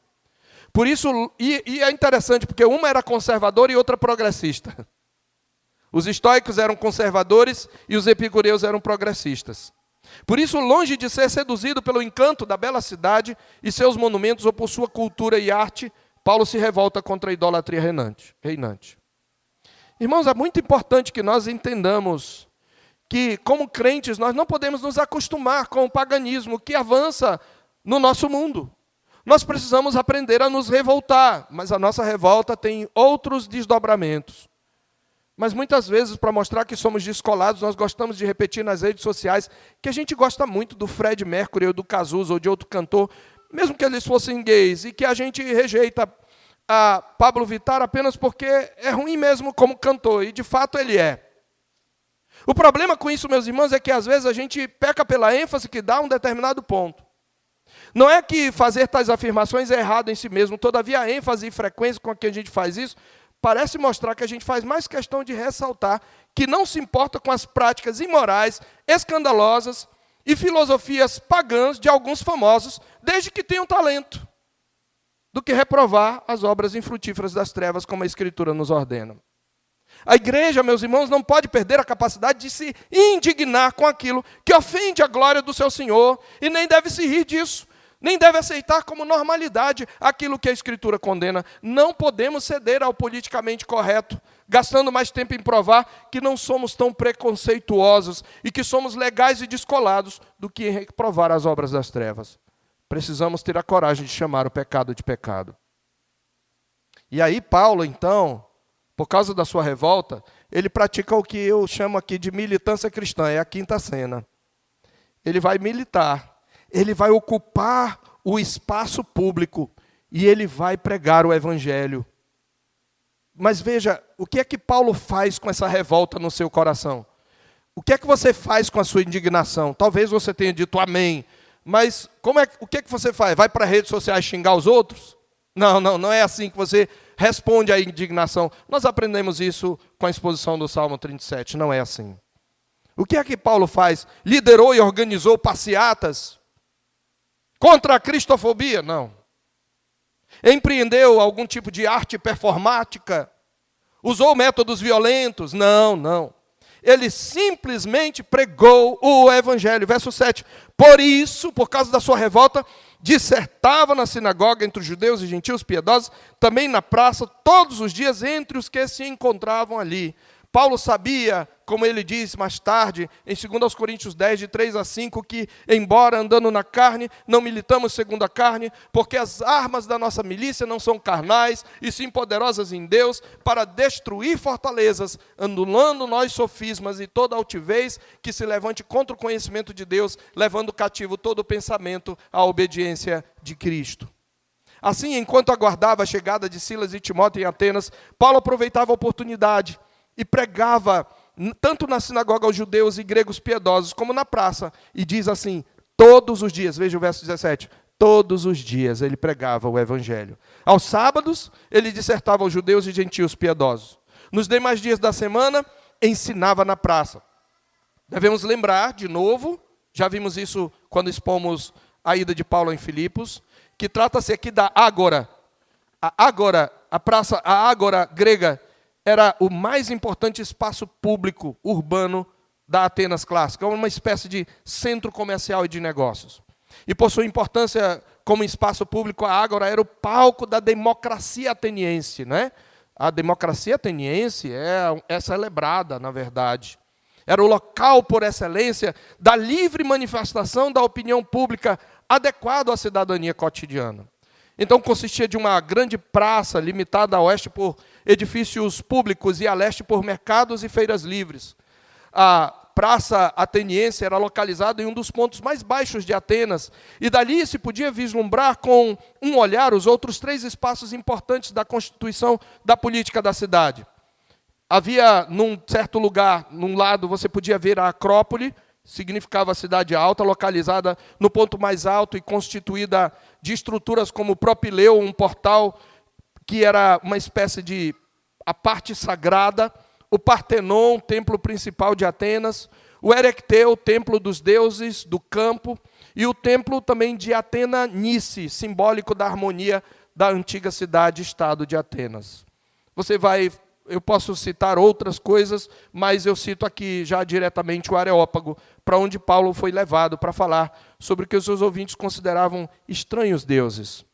Por isso, e é interessante, porque uma era conservadora e outra progressista. Os estoicos eram conservadores e os epicureus eram progressistas. Por isso, longe de ser seduzido pelo encanto da bela cidade e seus monumentos ou por sua cultura e arte, Paulo se revolta contra a idolatria reinante. Irmãos, é muito importante que nós entendamos que, como crentes, nós não podemos nos acostumar com o paganismo que avança no nosso mundo. Nós precisamos aprender a nos revoltar, mas a nossa revolta tem outros desdobramentos. Mas muitas vezes, para mostrar que somos descolados, nós gostamos de repetir nas redes sociais que a gente gosta muito do Fred Mercury, ou do Cazuza, ou de outro cantor, mesmo que eles fossem gays, e que a gente rejeita a Pablo Vittar apenas porque é ruim mesmo como cantor, e de fato ele é. O problema com isso, meus irmãos, é que às vezes a gente peca pela ênfase que dá a um determinado ponto. Não é que fazer tais afirmações é errado em si mesmo, todavia a ênfase e frequência com que a gente faz isso parece mostrar que a gente faz mais questão de ressaltar que não se importa com as práticas imorais, escandalosas e filosofias pagãs de alguns famosos, desde que tenham talento, do que reprovar as obras infrutíferas das trevas, como a Escritura nos ordena. A igreja, meus irmãos, não pode perder a capacidade de se indignar com aquilo que ofende a glória do seu Senhor, e nem deve se rir disso, nem deve aceitar como normalidade aquilo que a Escritura condena. Não podemos ceder ao politicamente correto, gastando mais tempo em provar que não somos tão preconceituosos e que somos legais e descolados do que em reprovar as obras das trevas. Precisamos ter a coragem de chamar o pecado de pecado. E aí Paulo, então, por causa da sua revolta, ele pratica o que eu chamo aqui de militância cristã, é a quinta cena. Ele vai militar, ele vai ocupar o espaço público e ele vai pregar o evangelho. Mas veja, o que é que Paulo faz com essa revolta no seu coração? O que é que você faz com a sua indignação? Talvez você tenha dito amém, mas o que é que você faz? Vai para as redes sociais xingar os outros? Não é assim que você responde à indignação. Nós aprendemos isso com a exposição do Salmo 37, não é assim. O que é que Paulo faz? Liderou e organizou passeatas contra a cristofobia? Não. Empreendeu algum tipo de arte performática? Usou métodos violentos? Não. Ele simplesmente pregou o evangelho. Verso 7. Por isso, por causa da sua revolta, dissertava na sinagoga entre os judeus e gentios piedosos, também na praça, todos os dias entre os que se encontravam ali. Paulo sabia, como ele diz mais tarde, em 2 Coríntios 10, de 3 a 5, que, embora andando na carne, não militamos segundo a carne, porque as armas da nossa milícia não são carnais, e sim poderosas em Deus, para destruir fortalezas, anulando nós sofismas e toda altivez que se levante contra o conhecimento de Deus, levando cativo todo o pensamento à obediência de Cristo. Assim, enquanto aguardava a chegada de Silas e Timóteo em Atenas, Paulo aproveitava a oportunidade e pregava tanto na sinagoga aos judeus e gregos piedosos, como na praça. E diz assim, todos os dias, veja o verso 17, todos os dias ele pregava o evangelho. Aos sábados, ele dissertava aos judeus e gentios piedosos. Nos demais dias da semana, ensinava na praça. Devemos lembrar, de novo, já vimos isso quando expomos a ida de Paulo em Filipos, que trata-se aqui da ágora. A ágora, a ágora grega, era o mais importante espaço público urbano da Atenas clássica, uma espécie de centro comercial e de negócios. E por sua importância como espaço público, a ágora era o palco da democracia ateniense, né? A democracia ateniense é celebrada, na verdade. Era o local por excelência da livre manifestação da opinião pública adequado à cidadania cotidiana. Então consistia de uma grande praça, limitada a oeste por edifícios públicos e a leste por mercados e feiras livres. A praça ateniense era localizada em um dos pontos mais baixos de Atenas, e dali se podia vislumbrar com um olhar os outros 3 espaços importantes da constituição da política da cidade. Havia, num certo lugar, num lado, você podia ver a Acrópole, significava a cidade alta, localizada no ponto mais alto e constituída de estruturas como o Propileu, um portal que era uma espécie de a parte sagrada, o Partenon, templo principal de Atenas, o Erecteu, templo dos deuses do campo, e o templo também de Atena Nice, simbólico da harmonia da antiga cidade-estado de Atenas. Eu posso citar outras coisas, mas eu cito aqui já diretamente o Areópago, para onde Paulo foi levado para falar sobre o que os seus ouvintes consideravam estranhos deuses.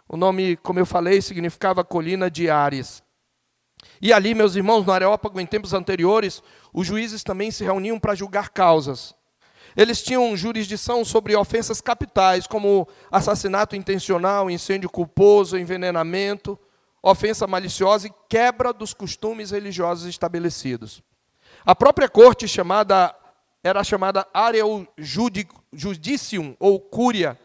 O nome, como eu falei, significava colina de Ares. E ali, meus irmãos, no Areópago, em tempos anteriores, os juízes também se reuniam para julgar causas. Eles tinham jurisdição sobre ofensas capitais, como assassinato intencional, incêndio culposo, envenenamento, ofensa maliciosa e quebra dos costumes religiosos estabelecidos. A própria corte era chamada Areo Judicium, ou Cúria,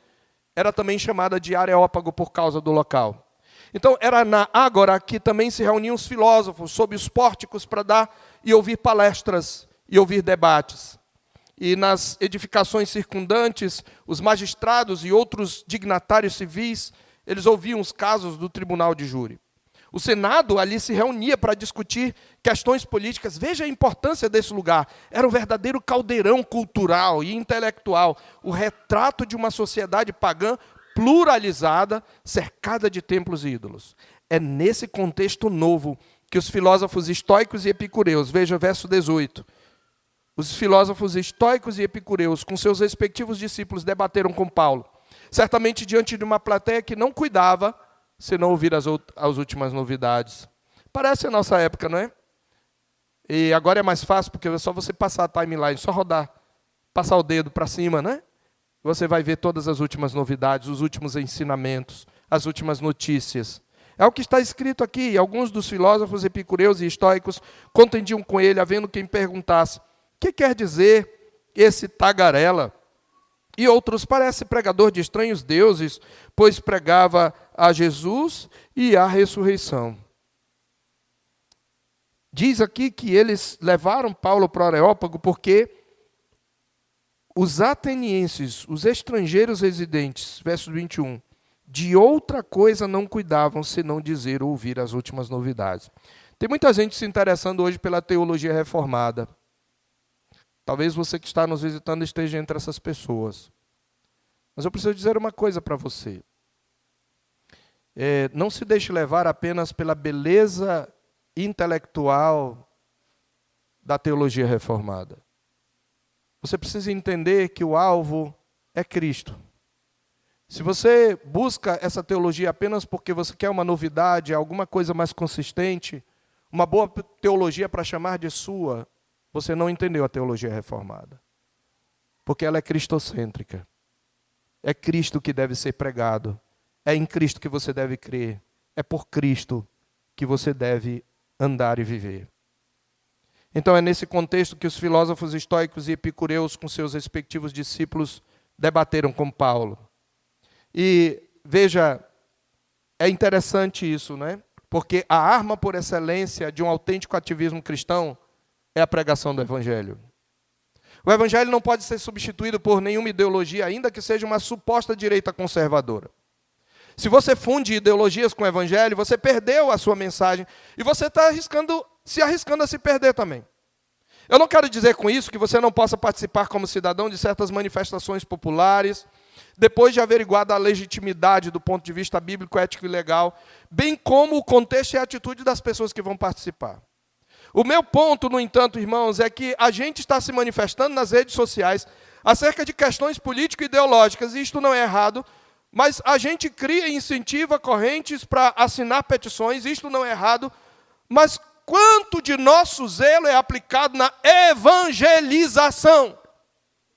era também chamada de Areópago por causa do local. Então, era na Ágora que também se reuniam os filósofos sob os pórticos para dar e ouvir palestras e ouvir debates. E nas edificações circundantes, os magistrados e outros dignatários civis, eles ouviam os casos do tribunal de júri. O Senado ali se reunia para discutir questões políticas. Veja a importância desse lugar. Era um verdadeiro caldeirão cultural e intelectual, o retrato de uma sociedade pagã pluralizada, cercada de templos e ídolos. É nesse contexto novo que os filósofos estoicos e epicureus, veja o verso 18, os filósofos estoicos e epicureus, com seus respectivos discípulos, debateram com Paulo, certamente diante de uma plateia que não cuidava, se não ouvir as últimas novidades. Parece a nossa época, não é? E agora é mais fácil, porque é só você passar a timeline, só rodar, passar o dedo para cima, né? Você vai ver todas as últimas novidades, os últimos ensinamentos, as últimas notícias. É o que está escrito aqui. Alguns dos filósofos epicureus e estoicos contendiam com ele, havendo quem perguntasse: o que quer dizer esse tagarela? E outros: parece pregador de estranhos deuses, pois pregava a Jesus e a ressurreição. Diz aqui que eles levaram Paulo para o Areópago porque os atenienses, os estrangeiros residentes, verso 21, de outra coisa não cuidavam, senão dizer ou ouvir as últimas novidades. Tem muita gente se interessando hoje pela teologia reformada. Talvez você que está nos visitando esteja entre essas pessoas. Mas eu preciso dizer uma coisa para você. Não se deixe levar apenas pela beleza intelectual da teologia reformada. Você precisa entender que o alvo é Cristo. Se você busca essa teologia apenas porque você quer uma novidade, alguma coisa mais consistente, uma boa teologia para chamar de sua, você não entendeu a teologia reformada. Porque ela é cristocêntrica. É Cristo que deve ser pregado. É em Cristo que você deve crer. É por Cristo que você deve andar e viver. Então é nesse contexto que os filósofos estoicos e epicureus, com seus respectivos discípulos, debateram com Paulo. E veja, é interessante isso, né? Porque a arma por excelência de um autêntico ativismo cristão é a pregação do Evangelho. O Evangelho não pode ser substituído por nenhuma ideologia, ainda que seja uma suposta direita conservadora. Se você funde ideologias com o Evangelho, você perdeu a sua mensagem e você está se arriscando a se perder também. Eu não quero dizer com isso que você não possa participar como cidadão de certas manifestações populares, depois de averiguada a legitimidade do ponto de vista bíblico, ético e legal, bem como o contexto e a atitude das pessoas que vão participar. O meu ponto, no entanto, irmãos, é que a gente está se manifestando nas redes sociais acerca de questões político-ideológicas, e isto não é errado, mas a gente cria e incentiva correntes para assinar petições, isto não é errado, mas quanto de nosso zelo é aplicado na evangelização?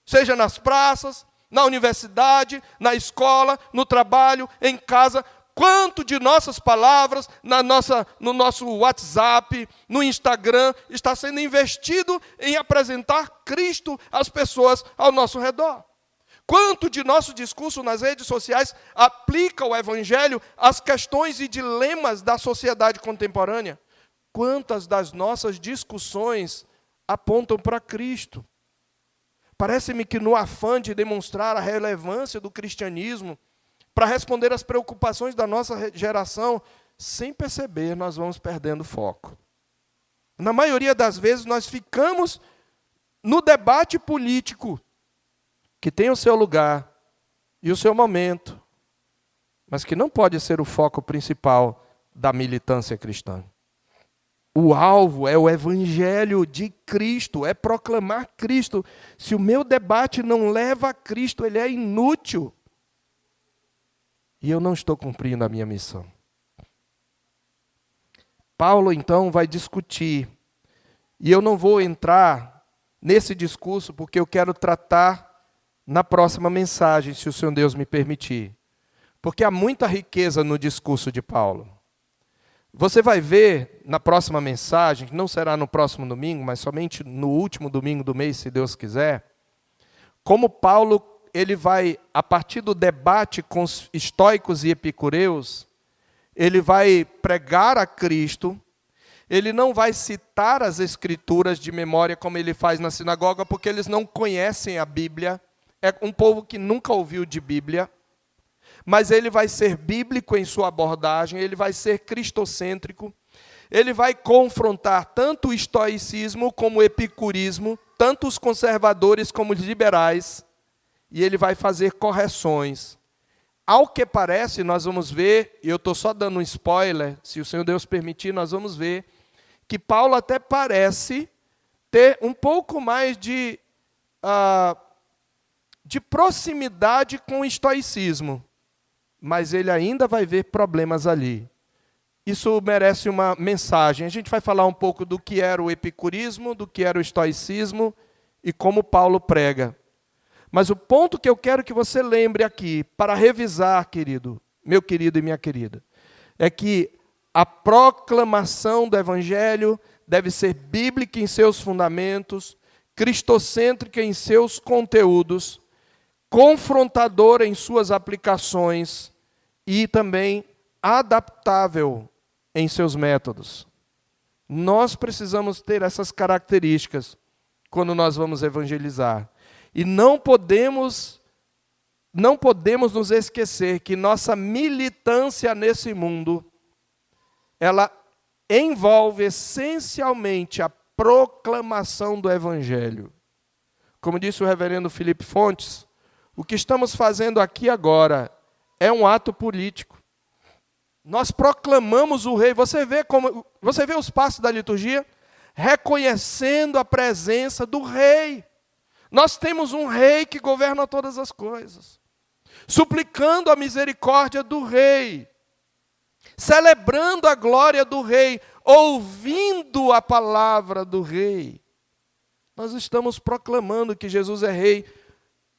Seja nas praças, na universidade, na escola, no trabalho, em casa. Quanto de nossas palavras, no nosso WhatsApp, no Instagram, está sendo investido em apresentar Cristo às pessoas ao nosso redor? Quanto de nosso discurso nas redes sociais aplica o Evangelho às questões e dilemas da sociedade contemporânea? Quantas das nossas discussões apontam para Cristo? Parece-me que no afã de demonstrar a relevância do cristianismo, para responder às preocupações da nossa geração, sem perceber, nós vamos perdendo foco. Na maioria das vezes, nós ficamos no debate político, que tem o seu lugar e o seu momento, mas que não pode ser o foco principal da militância cristã. O alvo é o Evangelho de Cristo, é proclamar Cristo. Se o meu debate não leva a Cristo, ele é inútil. E eu não estou cumprindo a minha missão. Paulo, então, vai discutir. E eu não vou entrar nesse discurso, porque eu quero tratar na próxima mensagem, se o Senhor Deus me permitir. Porque há muita riqueza no discurso de Paulo. Você vai ver na próxima mensagem, que não será no próximo domingo, mas somente no último domingo do mês, se Deus quiser, como Paulo ele vai, a partir do debate com os estoicos e epicureus, ele vai pregar a Cristo. Ele não vai citar as Escrituras de memória como ele faz na sinagoga, porque eles não conhecem a Bíblia. É um povo que nunca ouviu de Bíblia. Mas ele vai ser bíblico em sua abordagem, ele vai ser cristocêntrico. Ele vai confrontar tanto o estoicismo como o epicurismo, tanto os conservadores como os liberais, e ele vai fazer correções. Ao que parece, nós vamos ver, e eu estou só dando um spoiler, se o Senhor Deus permitir, nós vamos ver, que Paulo até parece ter um pouco mais de proximidade com o estoicismo, mas ele ainda vai ver problemas ali. Isso merece uma mensagem. A gente vai falar um pouco do que era o epicurismo, do que era o estoicismo e como Paulo prega. Mas o ponto que eu quero que você lembre aqui, para revisar, querido, meu querido e minha querida, é que a proclamação do Evangelho deve ser bíblica em seus fundamentos, cristocêntrica em seus conteúdos, confrontadora em suas aplicações e também adaptável em seus métodos. Nós precisamos ter essas características quando nós vamos evangelizar. E não podemos nos esquecer que nossa militância nesse mundo, ela envolve essencialmente a proclamação do Evangelho. Como disse o reverendo Felipe Fontes, o que estamos fazendo aqui agora é um ato político. Nós proclamamos o rei. Você vê os passos da liturgia? Reconhecendo a presença do rei. Nós temos um rei que governa todas as coisas. Suplicando a misericórdia do rei. Celebrando a glória do rei. Ouvindo a palavra do rei. Nós estamos proclamando que Jesus é rei.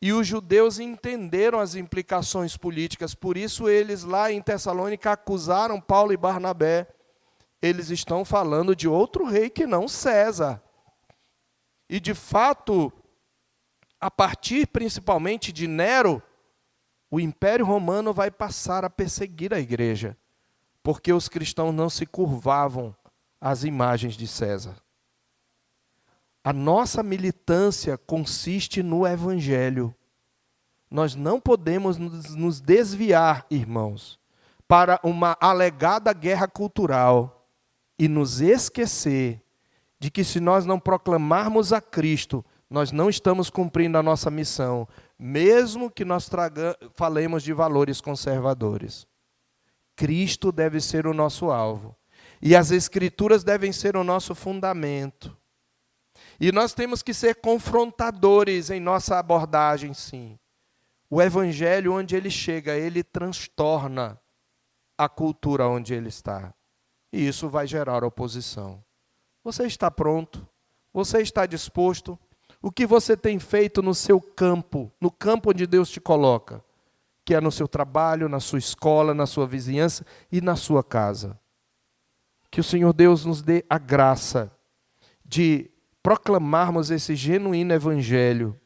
E os judeus entenderam as implicações políticas. Por isso eles lá em Tessalônica acusaram Paulo e Barnabé. Eles estão falando de outro rei que não César. E de fato, a partir principalmente de Nero, o Império Romano vai passar a perseguir a igreja, porque os cristãos não se curvavam às imagens de César. A nossa militância consiste no Evangelho. Nós não podemos nos desviar, irmãos, para uma alegada guerra cultural e nos esquecer de que se nós não proclamarmos a Cristo, nós não estamos cumprindo a nossa missão, mesmo que nós falemos de valores conservadores. Cristo deve ser o nosso alvo. E as Escrituras devem ser o nosso fundamento. E nós temos que ser confrontadores em nossa abordagem, sim. O Evangelho, onde ele chega, ele transtorna a cultura onde ele está. E isso vai gerar oposição. Você está pronto? Você está disposto? O que você tem feito no seu campo, no campo onde Deus te coloca, que é no seu trabalho, na sua escola, na sua vizinhança e na sua casa? Que o Senhor Deus nos dê a graça de proclamarmos esse genuíno Evangelho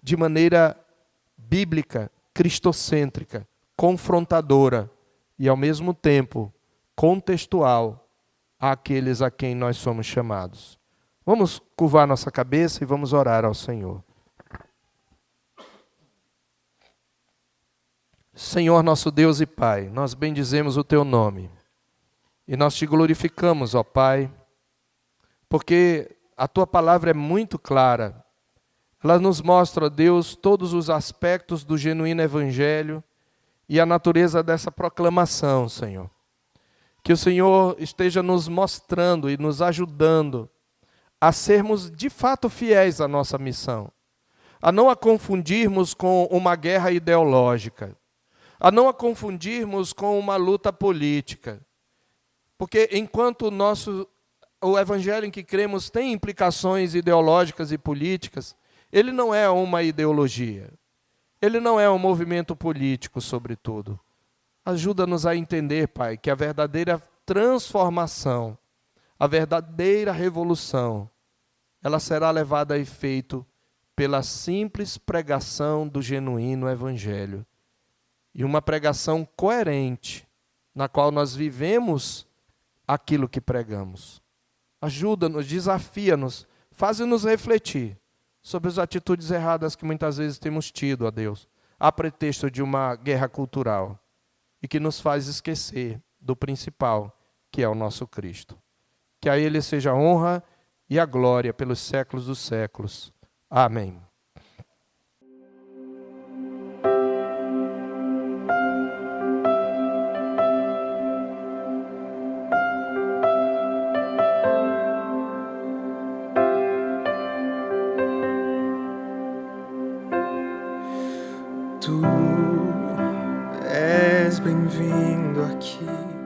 de maneira bíblica, cristocêntrica, confrontadora e, ao mesmo tempo, contextual àqueles a quem nós somos chamados. Vamos curvar nossa cabeça e vamos orar ao Senhor. Senhor, nosso Deus e Pai, nós bendizemos o Teu nome e nós Te glorificamos, ó Pai, porque a Tua palavra é muito clara. Ela nos mostra, ó Deus, todos os aspectos do genuíno Evangelho e a natureza dessa proclamação, Senhor. Que o Senhor esteja nos mostrando e nos ajudando a sermos de fato fiéis à nossa missão, a não a confundirmos com uma guerra ideológica, a não a confundirmos com uma luta política, porque enquanto o Evangelho em que cremos tem implicações ideológicas e políticas, ele não é uma ideologia, ele não é um movimento político, sobretudo. Ajuda-nos a entender, Pai, que a verdadeira transformação, a verdadeira revolução, ela será levada a efeito pela simples pregação do genuíno Evangelho. E uma pregação coerente, na qual nós vivemos aquilo que pregamos. Ajuda-nos, desafia-nos, faz-nos refletir sobre as atitudes erradas que muitas vezes temos tido, ó Deus, a pretexto de uma guerra cultural, e que nos faz esquecer do principal, que é o nosso Cristo. Que a Ele seja a honra e a glória pelos séculos dos séculos. Amém. Tu és bem-vindo aqui.